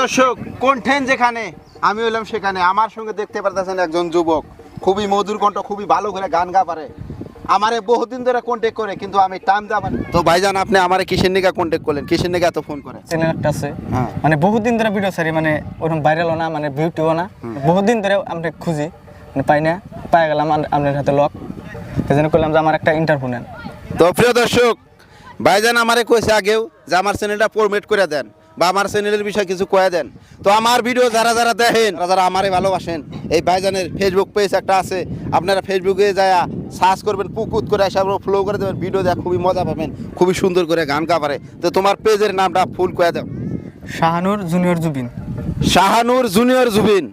দর্শক, কন্টেন্ট যেখানে আমি হইলাম সেখানে। আমার সঙ্গে দেখতে পারতেছেন একজন যুবক, খুবই মধুর কণ্ঠ, খুবই ভালো করে গান গা পারে। আমারে বহুদিন ধরে কন্ট্যাক্ট করে, কিন্তু আমি টাইম দেব। তো ভাইজান, আপনি আমারে কিসের নিগা কন্ট্যাক্ট করলেন, কিসের নিগা এত ফোন করে? চ্যানেল একটা আছে, হ্যাঁ। মানে বহুদিন ধরে ভিডিও ছাড়ি, মানে ওরকম ভাইরালও না, মানে ভিউটিও না। বহুদিন ধরে আমরা খুঁজি, মানে পাই না, পাই গেলাম আপনার হাতে লক। সেই জন্য করলাম যে আমার একটা ইন্টারভিউ নেন। তো প্রিয় দর্শক, ভাইজান আমারে কইছে আগেও যে আমার চ্যানেলটা প্রমোট করে দেন বা আমার চ্যানেলের বিষয়ে কিছু কয়ে দেন। তো আমার ভিডিও যারা যারা দেখেন, যারা আমারে ভালোবাসেন, এই ভাইজানের ফেসবুক পেজ একটা আছে, আপনারা ফেসবুকে যায় সার্চ করবেন, পুকুত করে এসে ফলো করে দেবেন, ভিডিও দেখ খুবই মজা পাবেন, খুবই সুন্দর করে গান গা পারে। তো তোমার পেজের নামটা ফুল কয়ে দাও। শাহানুর জুনিয়র জুবিন। শাহানুর জুনিয়র জুবিন।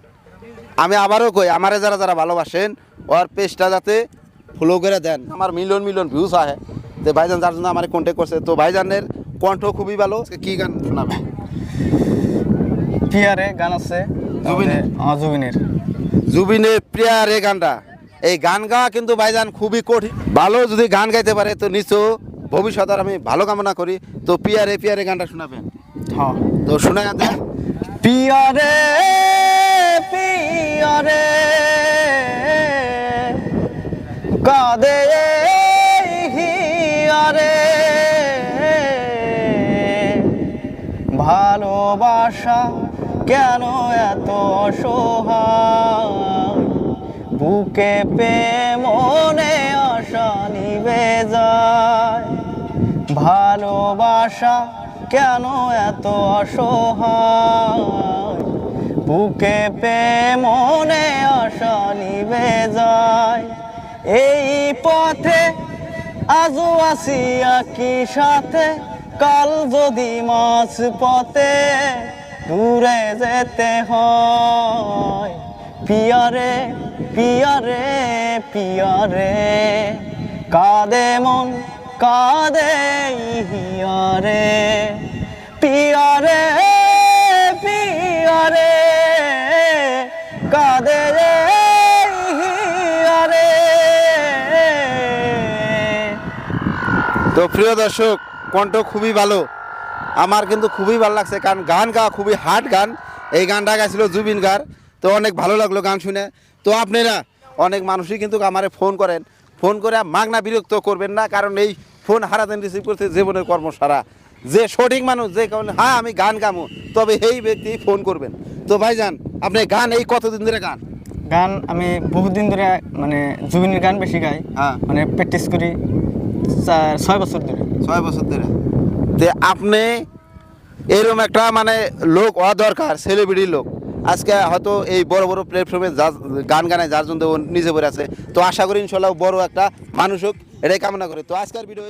আমি আবারও কই, আমারে যারা যারা ভালোবাসেন ওর পেজটা যাতে ফলো করে দেন। আমার মিলিয়ন মিলিয়ন ভিউজ আহে। তো ভাইজান যার জন্য আমার কন্ট্যাক্ট করছে। তো ভাইজানের কণ্ঠ খুবই ভালো। কি গান শোনাবে? পিয়ারে গান আছে জুবিনের? জুবিনের। জুবিনের প্রিয়ারে গানটা, এই গান গাওয়া কিন্তু ভাইজান খুবই কঠিন। ভালো যদি গান গাইতে পারে তো নিশ্চয় ভবিষ্যৎ আমি ভালো কামনা করি। তো পিয়ারে পিয়ারে গানটা শোনাবেন? হ্যাঁ। তো শোনা দেন। পিয়ারে পিয়ারে কাদে হিয়ারে, ভালোবাসা কেন এত অসহায়, বুকে পে মনে আশা নিভে যায়। ভালোবাসা কেন এত অসহায়, বুকে পে মনে আশা নিভে যায়। এই পথে আজও আসি একই সাথে, কাল যদি মাছ পথে দূরে যেতে হয়। পিয়ারে পিয়ারে পিয়ারে কাঁদে মন কাঁদে হিয়ারে, পিয়ারে পিয়ারে কাঁদে হিয়ারে। তো প্রিয় দর্শক, কণ্ঠ খুবই ভালো, আমার কিন্তু খুবই ভালো লাগছে, কারণ গান গাওয়া খুবই হার্ড গান। এই গানটা গাইছিল জুবিন গার। তো অনেক ভালো লাগলো গান শুনে। তো আপনারা অনেক মানুষই কিন্তু আমারে ফোন করেন, ফোন করে মাগনা বিরক্ত করবেন না, কারণ এই ফোন হারাতেন রিসিভ করতে জীবনের কর্মসারা। যে সঠিক মানুষ, যে কারণে হ্যাঁ আমি গান গামো, তবে এই ব্যক্তি ফোন করবেন। তো ভাইজান, আপনি গান এই কতদিন ধরে গান? গান আমি বহুদিন ধরে, মানে জুবিনের গান বেশি গাই। হ্যাঁ। মানে প্র্যাকটিস করি 6 বছর ধরে। 6 বছর ধরে। তো আপনি এরকম একটা মানে লোক হওয়া দরকার, সেলিব্রিটি লোক। আজকে হয়তো এই বড় বড় প্ল্যাটফর্মে গান গানায়, যার জন্য ও নিজে পড়ে আছে। তো আশা করি ইনশাল্লাহ বড় একটা মানুষ হোক, এটাই কামনা করে। তো আজকের ভিডিও